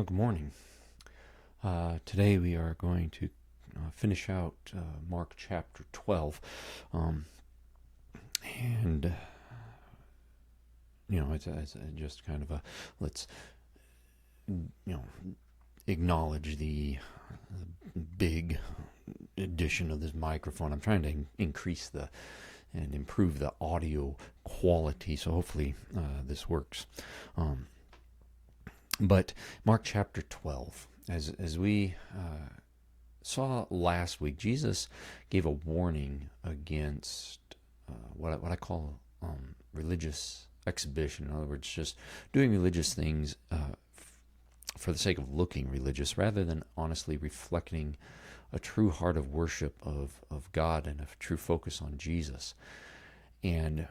Well, good morning. Today we are going to finish out Mark chapter 12. And, it's just kind of let's, acknowledge the big addition of this microphone. I'm trying to increase and improve the audio quality, so hopefully this works. But Mark chapter 12, as we saw last week, Jesus gave a warning against what I call religious exhibition. In other words, just doing religious things for the sake of looking religious, rather than honestly reflecting a true heart of worship of God and a true focus on Jesus. And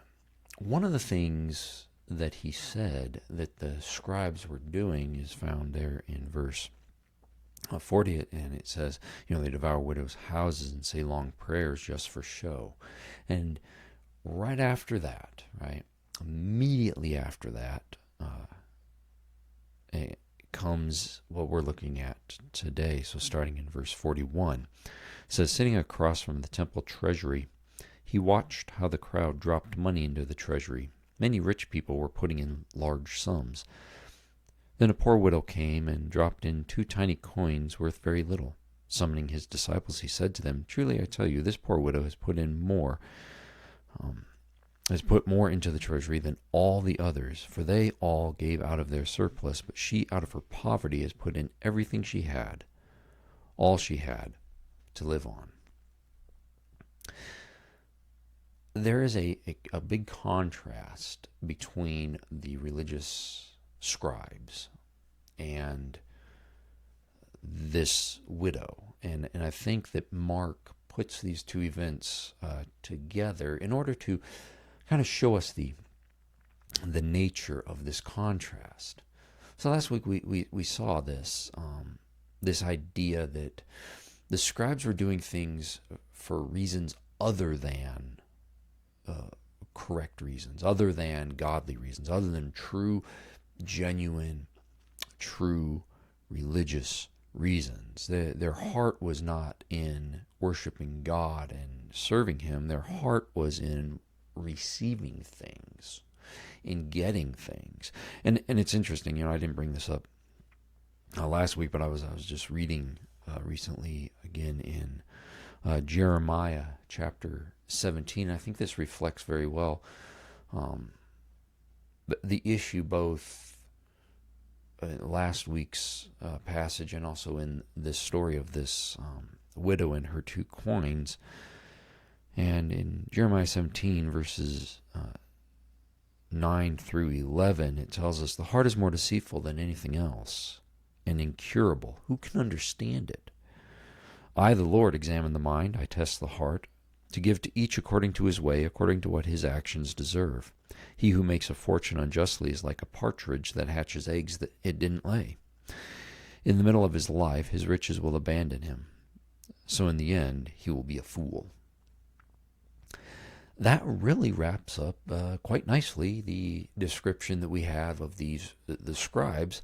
one of the things that he said that the scribes were doing is found there in verse 40, and it says, they devour widows' houses and say long prayers just for show. And right after that, immediately after that, comes what we're looking at today. So starting in verse 41, it says, sitting across from the temple treasury, he watched how the crowd dropped money into the treasury. Many rich people were putting in large sums. Then a poor widow came and dropped in 2 tiny coins worth very little. Summoning his disciples, he said to them, "Truly I tell you, this poor widow has put more into the treasury than all the others, for they all gave out of their surplus, but she out of her poverty has put in everything she had, all she had to live on." There is a big contrast between the religious scribes and this widow. And I think that Mark puts these two events together in order to kind of show us the nature of this contrast. So last week we saw this idea that the scribes were doing things for reasons other than correct reasons, other than godly reasons, other than true, genuine, true religious reasons. Their heart was not in worshiping God and serving Him. Their heart was in receiving things, in getting things. And it's interesting, I didn't bring this up last week, but I was just reading recently again in Jeremiah chapter 17. I think this reflects very well the issue both last week's passage and also in this story of this widow and her 2 coins. And in Jeremiah 17 verses 9 through 11, it tells us, "The heart is more deceitful than anything else and incurable. Who can understand it? I, the Lord, examine the mind. I test the heart, to give to each according to his way, according to what his actions deserve. He who makes a fortune unjustly is like a partridge that hatches eggs that it didn't lay. In the middle of his life, his riches will abandon him. So in the end, he will be a fool." That really wraps up quite nicely the description that we have of the scribes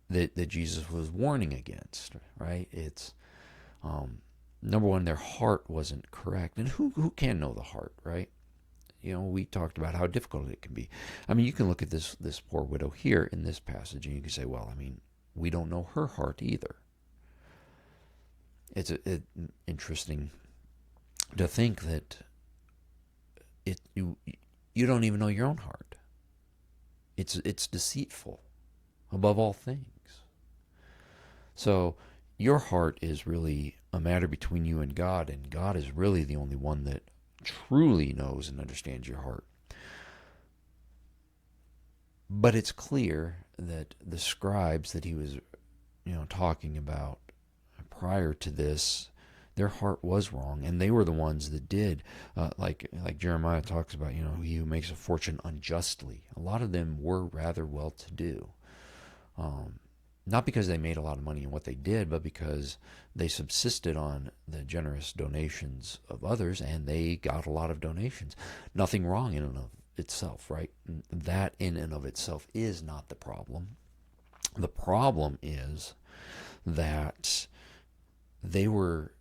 that Jesus was warning against, right? It's number one, their heart wasn't correct. And who can know the heart, right? We talked about how difficult it can be. You can look at this poor widow here in this passage and you can say, well, we don't know her heart either. It's interesting to think that you don't even know your own heart. It's deceitful above all things. So your heart is really a matter between you and God is really the only one that truly knows and understands your heart. But it's clear that the scribes that he was, talking about prior to this, their heart was wrong, and they were the ones that did, like Jeremiah talks about, he who makes a fortune unjustly. A lot of them were rather well-to-do. Not because they made a lot of money in what they did, but because they subsisted on the generous donations of others, and they got a lot of donations. Nothing wrong in and of itself, right? That in and of itself is not the problem. The problem is that they were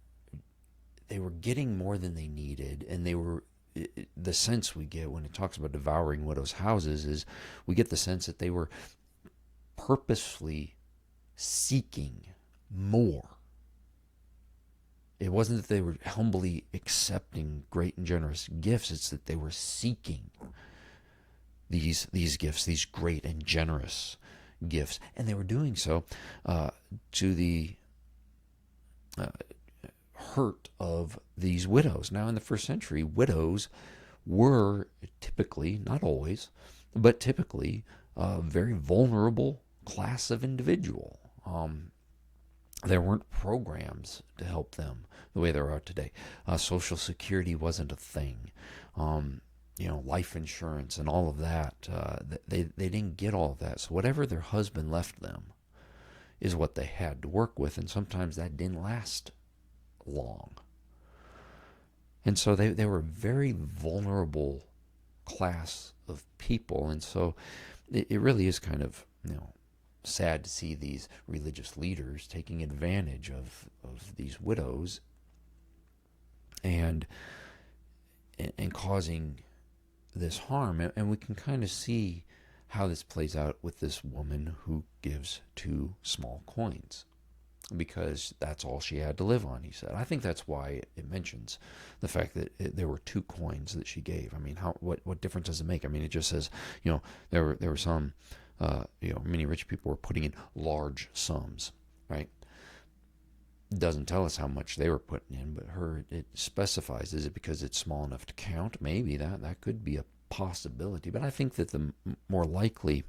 they were getting more than they needed, and the sense we get when it talks about devouring widows' houses is we get the sense that they were purposefully seeking more. It wasn't that they were humbly accepting great and generous gifts, it's that they were seeking these gifts, these great and generous gifts, and they were doing so to the hurt of these widows. Now, in the first century, widows were typically, not always, but typically a very vulnerable class of individual. There weren't programs to help them the way there are today. Social Security wasn't a thing. Life insurance and all of that. They didn't get all of that. So whatever their husband left them is what they had to work with, and sometimes that didn't last long. And so they were a very vulnerable class of people, and so it really is kind of sad to see these religious leaders taking advantage of these widows and causing this harm. And we can kind of see how this plays out with this woman who gives 2 small coins, because that's all she had to live on, he said. I think that's why it mentions the fact that there were 2 coins that she gave. I mean, what difference does it make? I mean, it just says, there were some, many rich people were putting in large sums, right? It doesn't tell us how much they were putting in, but it specifies. Is it because it's small enough to count? Maybe that could be a possibility. But I think that the more likely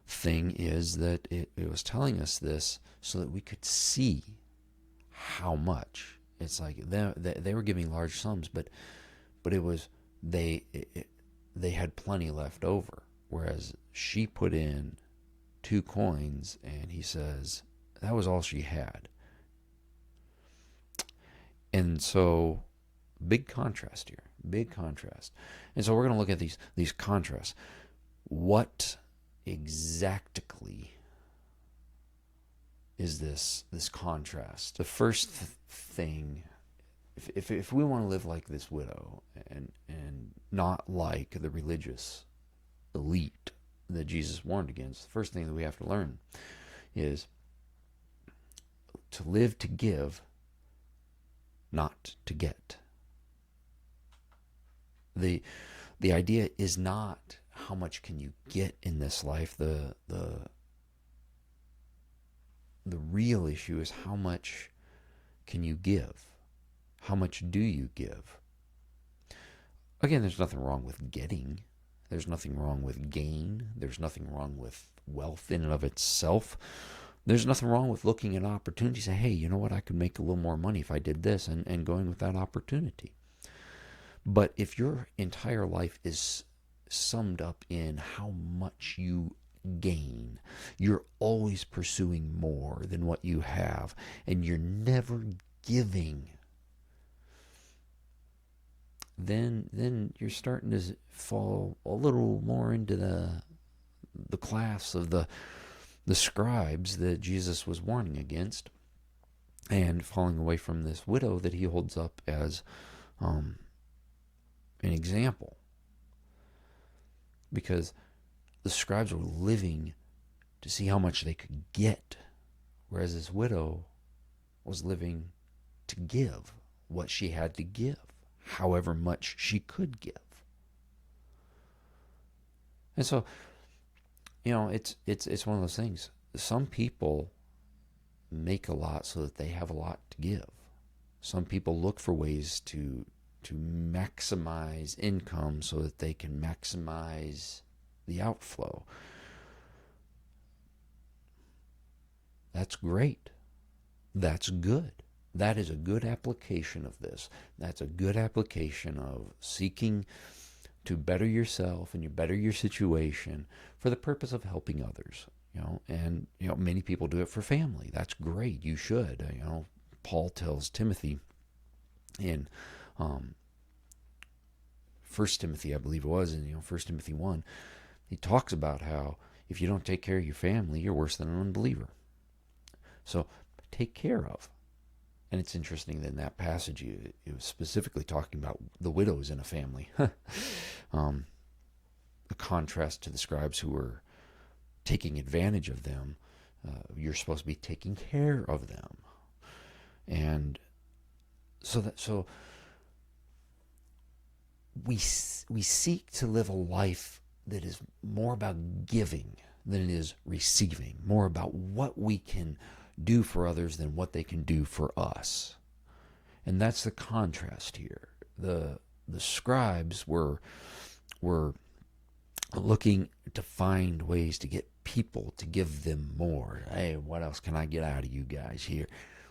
thing is that it was telling us this so that we could see how much. It's like they were giving large sums, but it was they had plenty left over, whereas she put in 2 coins, and he says that was all she had. And so, big contrast here, big contrast. And so we're going to look at these contrasts. What exactly is this contrast? The first thing, if we want to live like this widow and not like the religious elite that Jesus warned against, the first thing that we have to learn is to live to give, not to get. The idea is not how much can you get in this life. The real issue is how much can you give? How much do you give? Again, there's nothing wrong with getting. There's nothing wrong with gain. There's nothing wrong with wealth in and of itself. There's nothing wrong with looking at opportunities and say, hey, you know what, I could make a little more money if I did this, and going with that opportunity. But if your entire life is summed up in how much you gain, you're always pursuing more than what you have, and you're never giving, then you're starting to fall a little more into the class of the scribes that Jesus was warning against, and falling away from this widow that he holds up as an example. Because the scribes were living to see how much they could get, whereas this widow was living to give what she had to give, however much she could give. And so, it's one of those things. Some people make a lot so that they have a lot to give. Some people look for ways to maximize income so that they can maximize the outflow. That's great. That's good. That is a good application of this. That's a good application of seeking to better yourself and you better your situation for the purpose of helping others. And many people do it for family. That's great. You should. Paul tells Timothy in 1 Timothy, I believe it was, in 1 Timothy 1, he talks about how if you don't take care of your family, you're worse than an unbeliever. So take care of. And it's interesting that in that passage, it was specifically talking about the widows in a family. A contrast to the scribes who were taking advantage of them. You're supposed to be taking care of them. And so we seek to live a life that is more about giving than it is receiving, more about what we can do for others than what they can do for us. And that's the contrast here. The scribes were looking to find ways to get people to give them more. Hey, what else can I get out of you guys here?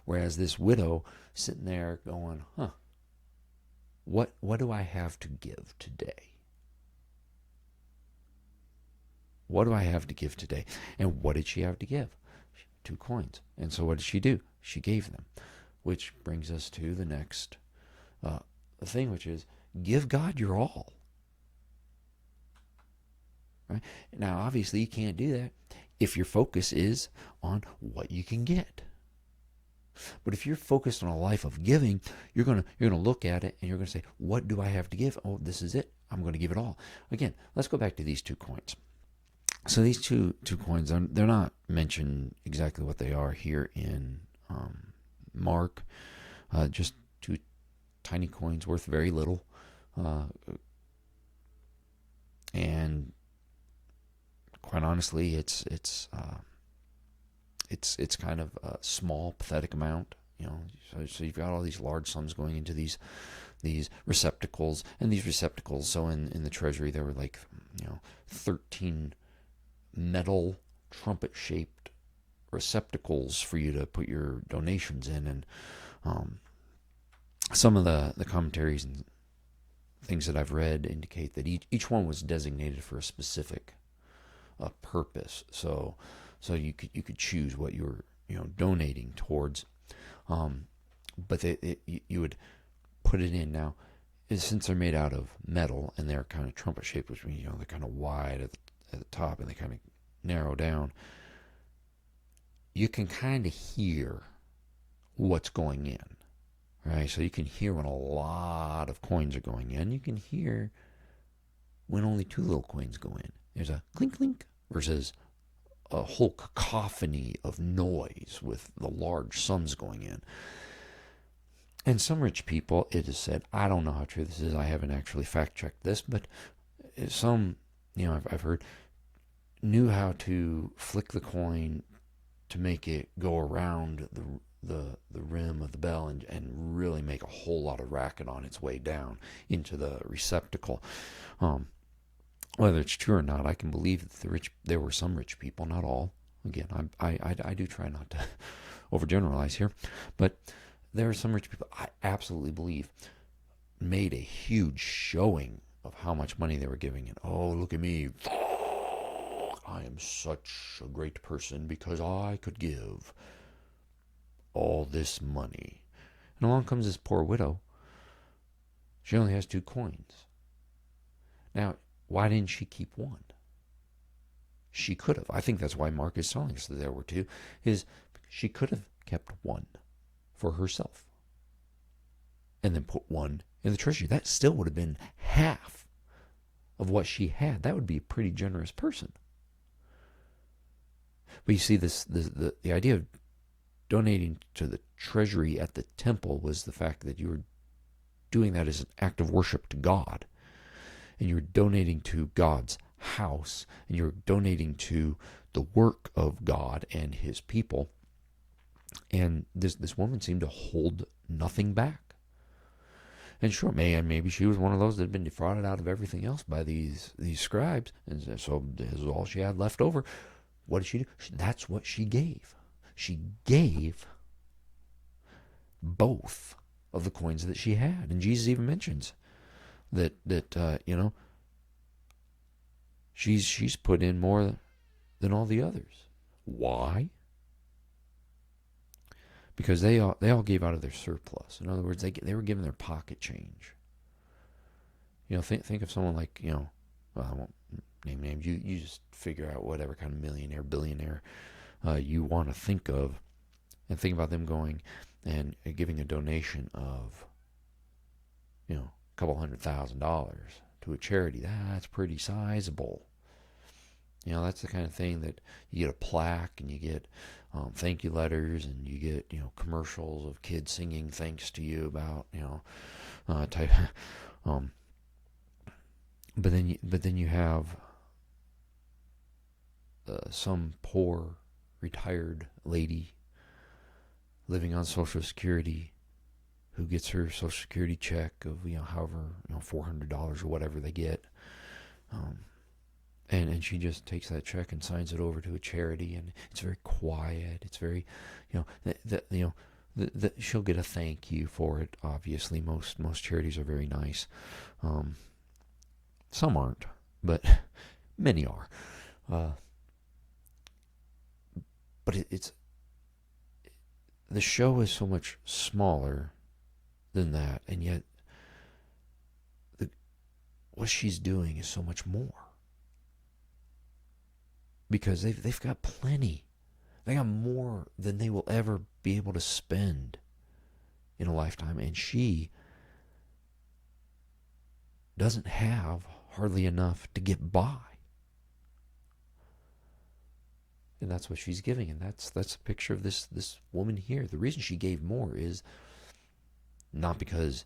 Whereas this widow sitting there going, what do I have to give today? What do I have to give today? And what did she have to give? 2 coins. And so what did she do? She gave them. Which brings us to the next thing, which is give God your all. Right? Now, obviously, you can't do that if your focus is on what you can get. But if you're focused on a life of giving, you're gonna look at it and you're gonna say, what do I have to give? Oh, this is it. I'm going to give it all. Again, let's go back to these 2 coins. So these two coins, they're not mentioned exactly what they are here in Mark. Just 2 tiny coins worth very little, and quite honestly, it's kind of a small, pathetic amount. So you've got all these large sums going into these receptacles, and these receptacles. So in the treasury, there were 13 metal trumpet-shaped receptacles for you to put your donations in, and some of the commentaries and things that I've read indicate that each one was designated for a specific purpose. So you could choose what you were donating towards, but you would put it in. Now, since they're made out of metal and they're kind of trumpet shaped, which means they're kind of wide at the top and they kind of narrow down, you can kind of hear what's going in, right? So you can hear when a lot of coins are going in. You can hear when only 2 little coins go in. There's a clink clink versus a whole cacophony of noise with the large sums going in. And some rich people, it is said, I don't know how true this is, I haven't actually fact-checked this, but some, I've heard, knew how to flick the coin to make it go around the rim of the bell and really make a whole lot of racket on its way down into the receptacle. Whether it's true or not, I can believe that there were some rich people, not all. Again, I do try not to overgeneralize here, but there are some rich people I absolutely believe made a huge showing of how much money they were giving. And oh, look at me, I am such a great person because I could give all this money. And along comes this poor widow. She only has 2 coins. Now, why didn't she keep 1? She could have. I think that's why Mark is telling us that there were 2, is she could have kept 1 for herself and then put 1 in the treasury. That still would have been half of what she had. That would be a pretty generous person. But you see, the idea of donating to the treasury at the temple was the fact that you were doing that as an act of worship to God. And you're donating to God's house, and you're donating to the work of God and his people. And this woman seemed to hold nothing back. And sure, maybe she was one of those that had been defrauded out of everything else by these scribes, and so this is all she had left over. What did she do? That's what she gave. She gave both of the coins that she had. And Jesus even mentions that she's put in more than all the others. Why? Because they all gave out of their surplus. In other words, they were given their pocket change. Think of someone like, well, I won't name names. You just figure out whatever kind of millionaire, billionaire you want to think of, and think about them going and giving a donation of, a couple $100,000 to a charity. That's pretty sizable. That's the kind of thing that you get a plaque, and you get thank you letters, and you get commercials of kids singing thanks to you about type. But then you have some poor retired lady living on Social Security who gets her Social Security check of however $400 or whatever they get, and she just takes that check and signs it over to a charity, and it's very quiet. It's very she'll get a thank you for it. Obviously, most charities are very nice. Some aren't, but many are. But it's the show is so much smaller than that, and yet what she's doing is so much more, because they've got plenty. They got more than they will ever be able to spend in a lifetime, and she doesn't have hardly enough to get by. And that's what she's giving, and that's a picture of this woman here. The reason she gave more is not because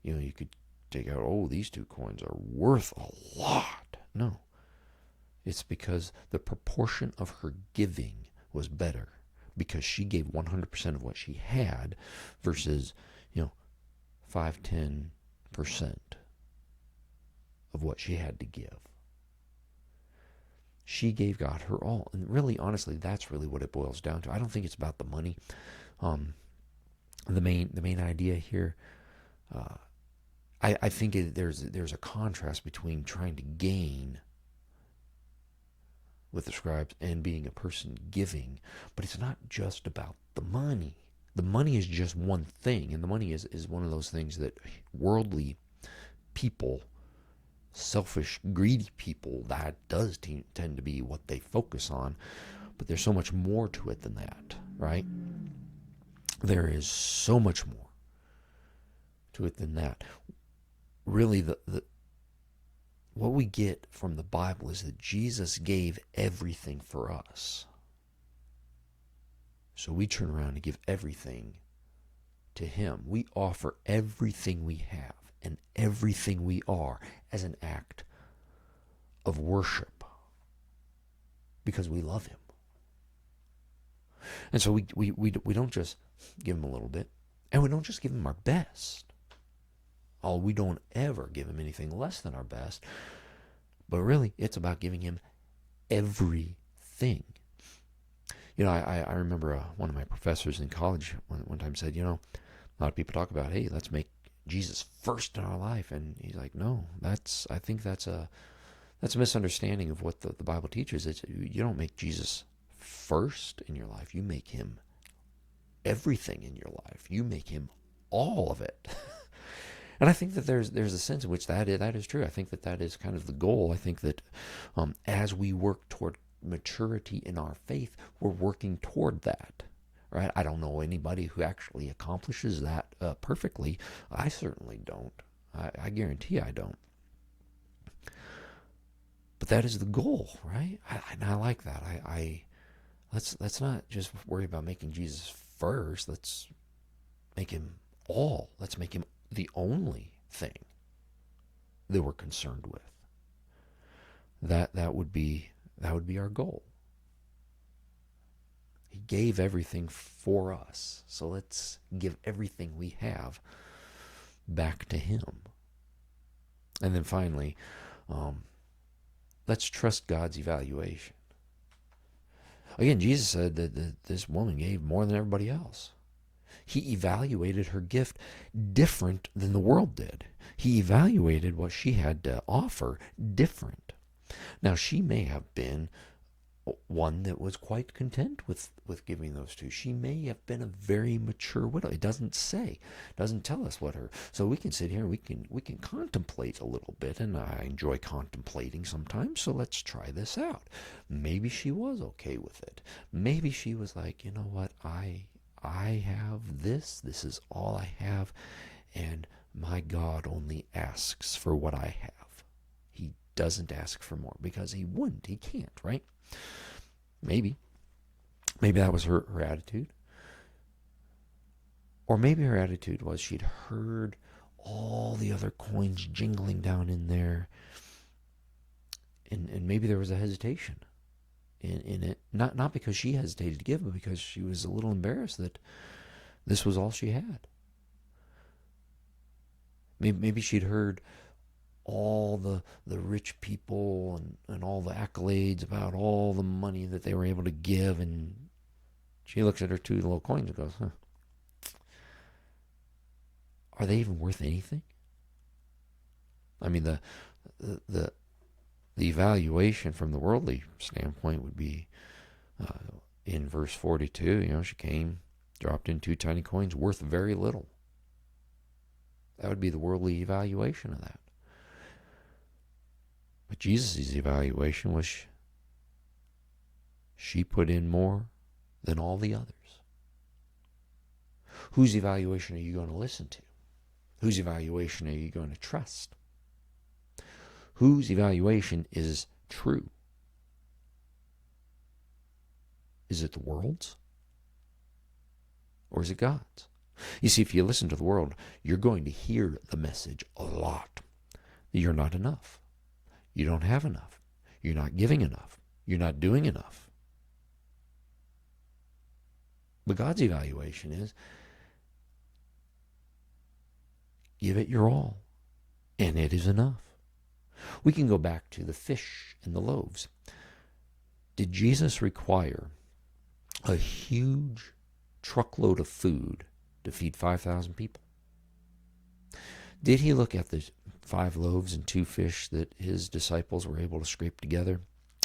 you could take out, oh, these 2 coins are worth a lot. No. It's because the proportion of her giving was better, because she gave 100% of what she had versus 5-10% of what she had to give. She gave God her all. And really, honestly, that's really what it boils down to. I don't think it's about the money. The main idea here, I think there's a contrast between trying to gain with the scribes and being a person giving. But it's not just about the money. The money is just one thing, and the money is one of those things that worldly people, selfish, greedy people, that does tend to be what they focus on. But there's so much more to it than that, right? There is so much more to it than that. Really, what we get from the Bible is that Jesus gave everything for us. So we turn around and give everything to Him. We offer everything we have and everything we are as an act of worship, because we love Him. And so we don't just give Him a little bit, and we don't just give Him our best. We don't ever give Him anything less than our best. But really, it's about giving Him everything. I remember one of my professors in college one time said, a lot of people talk about, hey, let's make Jesus first in our life. And he's like, no, I think that's a misunderstanding of what the Bible teaches. You don't make Jesus first in your life. You make Him everything in your life. You make Him all of it. And I think that there's a sense in which that is true. I think that is kind of the goal. I think that as we work toward maturity in our faith, we're working toward that, right? I don't know anybody who actually accomplishes that perfectly. I certainly don't. I guarantee I don't. But that is the goal, right? I like that. Let's not just worry about making Jesus first. Let's make Him all. Let's make Him the only thing that we're concerned with. That would be our goal. He gave everything for us, so let's give everything we have back to Him. And then finally, let's trust God's evaluation. Again, Jesus said that this woman gave more than everybody else. He evaluated her gift different than the world did. He evaluated what she had to offer different. Now, she may have been one that was quite content with giving those to. She may have been a very mature widow. It doesn't say, doesn't tell us what her. So we can sit here, we can contemplate a little bit, and I enjoy contemplating sometimes. So let's try this out. Maybe she was okay with it. Maybe she was like, you know what, I have this. This is all I have, and my God only asks for what I have. He doesn't ask for more because he wouldn't. He can't, right? Maybe that was her attitude. Or maybe her attitude was she'd heard all the other coins jingling down in there, and maybe there was a hesitation in it. Not because she hesitated to give, but because she was a little embarrassed that this was all she had. Maybe she'd heard all the rich people and all the accolades about all the money that they were able to give, and she looks at her 2 little coins and goes, huh, are they even worth anything? I mean, the evaluation from the worldly standpoint would be in verse 42, she came, dropped in 2 tiny coins worth very little. That would be the worldly evaluation of that. But Jesus' evaluation was she put in more than all the others. Whose evaluation are you going to listen to? Whose evaluation are you going to trust? Whose evaluation is true? Is it the world's? Or is it God's? You see, if you listen to the world, you're going to hear the message a lot. You're not enough. You don't have enough. You're not giving enough. You're not doing enough. But God's evaluation is, give it your all, and it is enough. We can go back to the fish and the loaves. Did Jesus require a huge truckload of food to feed 5,000 people? Did he look at the 5 loaves and 2 fish that his disciples were able to scrape together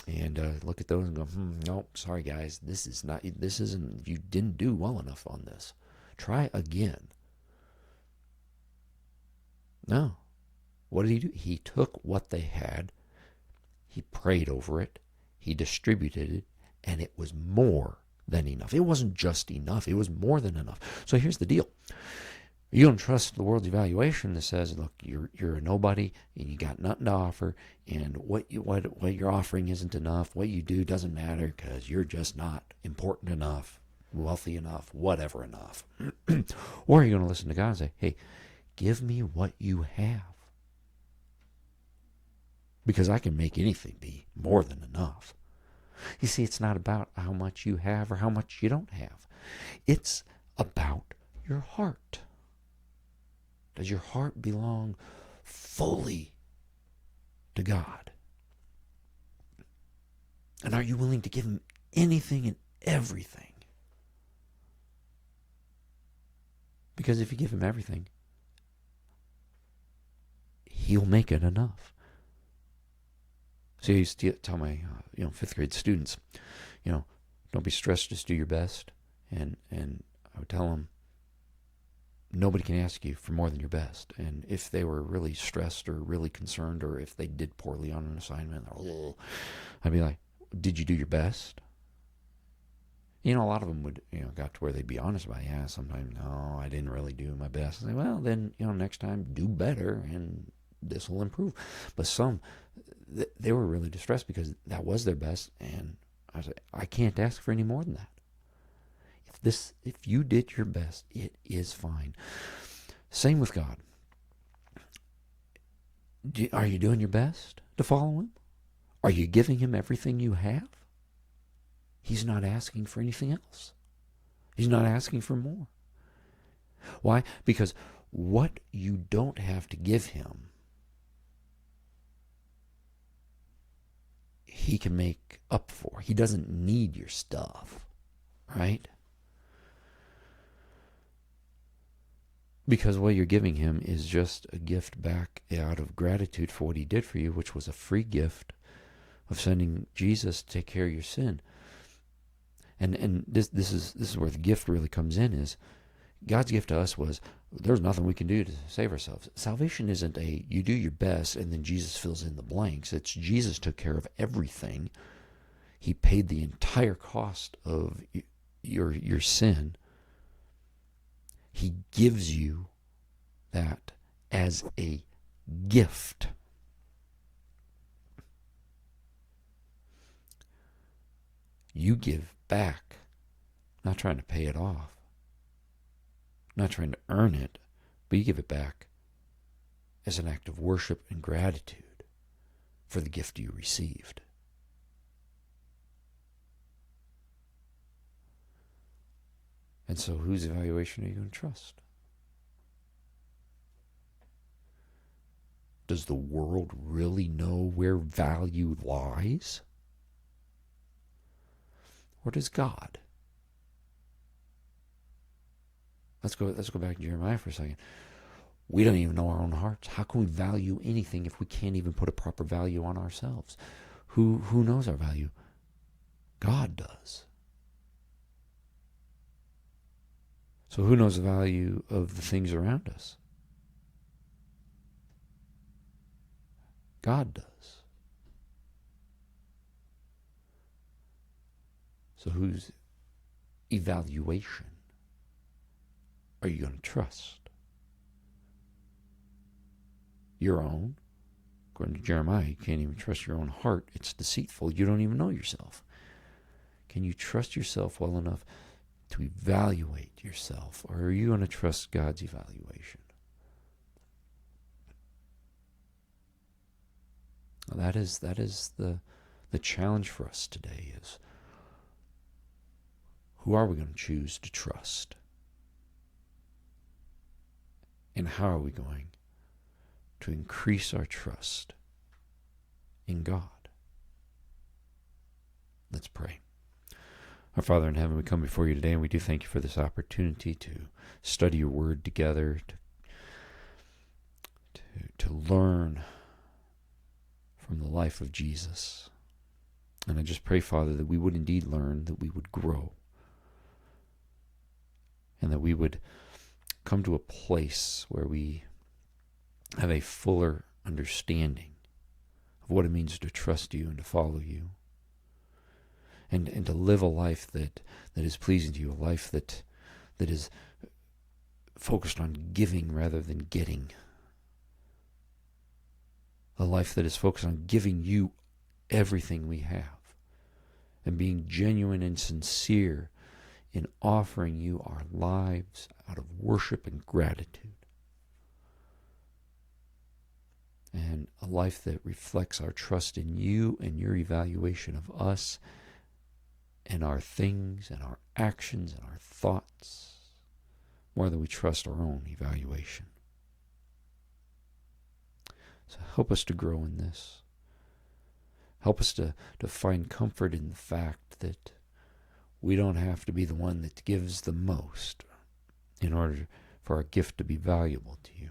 and look at those and go, no, sorry guys, this isn't, you didn't do well enough on this. Try again. No. What did he do? He took what they had, he prayed over it, he distributed it, and it was more than enough. It wasn't just enough, it was more than enough. So here's the deal. You don't trust the world's evaluation that says, look, you're a nobody and you got nothing to offer, and what you're offering isn't enough. What you do doesn't matter because you're just not important enough, wealthy enough, whatever enough. Or you're going to listen to God and say, hey, give me what you have, because I can make anything be more than enough. You see, it's not about how much you have or how much you don't have. It's about your heart. Does your heart belong fully to God? And are you willing to give him anything and everything? Because if you give him everything, he'll make it enough. So I used to tell my 5th grade students, don't be stressed, just do your best. And I would tell them, nobody can ask you for more than your best. And if they were really stressed or really concerned, or if they did poorly on an assignment, I'd be like, did you do your best? A lot of them would, got to where they'd be honest about, yeah, sometimes, no, I didn't really do my best. I say, well, then, next time do better and this will improve. But some, they were really distressed because that was their best. And I said, I can't ask for any more than that. If you did your best, it is fine. Same with God. Are you doing your best to follow him? Are you giving him everything you have? He's not asking for anything else. He's not asking for more. Why? Because what you don't have to give him, he can make up for. He doesn't need your stuff, right? Because what you're giving him is just a gift back out of gratitude for what he did for you, which was a free gift of sending Jesus to take care of your sin. And this is where the gift really comes in, is God's gift to us was there's nothing we can do to save ourselves. Salvation isn't you do your best and then Jesus fills in the blanks. It's Jesus took care of everything. He paid the entire cost of your sin. He gives you that as a gift. You give back, not trying to pay it off, not trying to earn it, but you give it back as an act of worship and gratitude for the gift you received. And so whose evaluation are you going to trust? Does the world really know where value lies? Or does God? Let's go back to Jeremiah for a second. We don't even know our own hearts. How can we value anything if we can't even put a proper value on ourselves? Who knows our value? God does. So who knows the value of the things around us? God does. So whose evaluation are you going to trust? Your own? According to Jeremiah, you can't even trust your own heart. It's deceitful. You don't even know yourself. Can you trust yourself well enough to evaluate yourself? Or are you going to trust God's evaluation? That is the challenge for us today, is who are we going to choose to trust? And how are we going to increase our trust in God? Let's pray. Our Father in heaven, we come before you today, and we do thank you for this opportunity to study your word together, to learn from the life of Jesus. And I just pray, Father, that we would indeed learn, that we would grow, and that we would come to a place where we have a fuller understanding of what it means to trust you and to follow you, and to live a life that is pleasing to you, a life that is focused on giving rather than getting, a life that is focused on giving you everything we have and being genuine and sincere in offering you our lives out of worship and gratitude. And a life that reflects our trust in you and your evaluation of us and our things and our actions and our thoughts more than we trust our own evaluation. So help us to grow in this. Help us to find comfort in the fact that we don't have to be the one that gives the most in order for our gift to be valuable to you.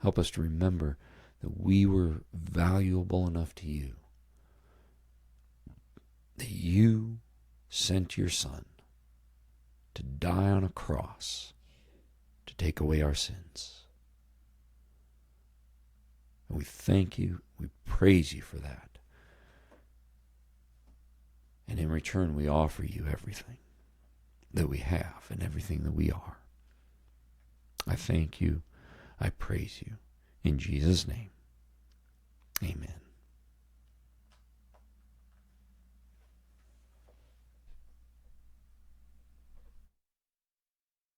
Help us to remember that we were valuable enough to you, that you sent your Son to die on a cross to take away our sins. And we thank you, we praise you for that. And in return, we offer you everything that we have and everything that we are. I thank you. I praise you. In Jesus' name, amen.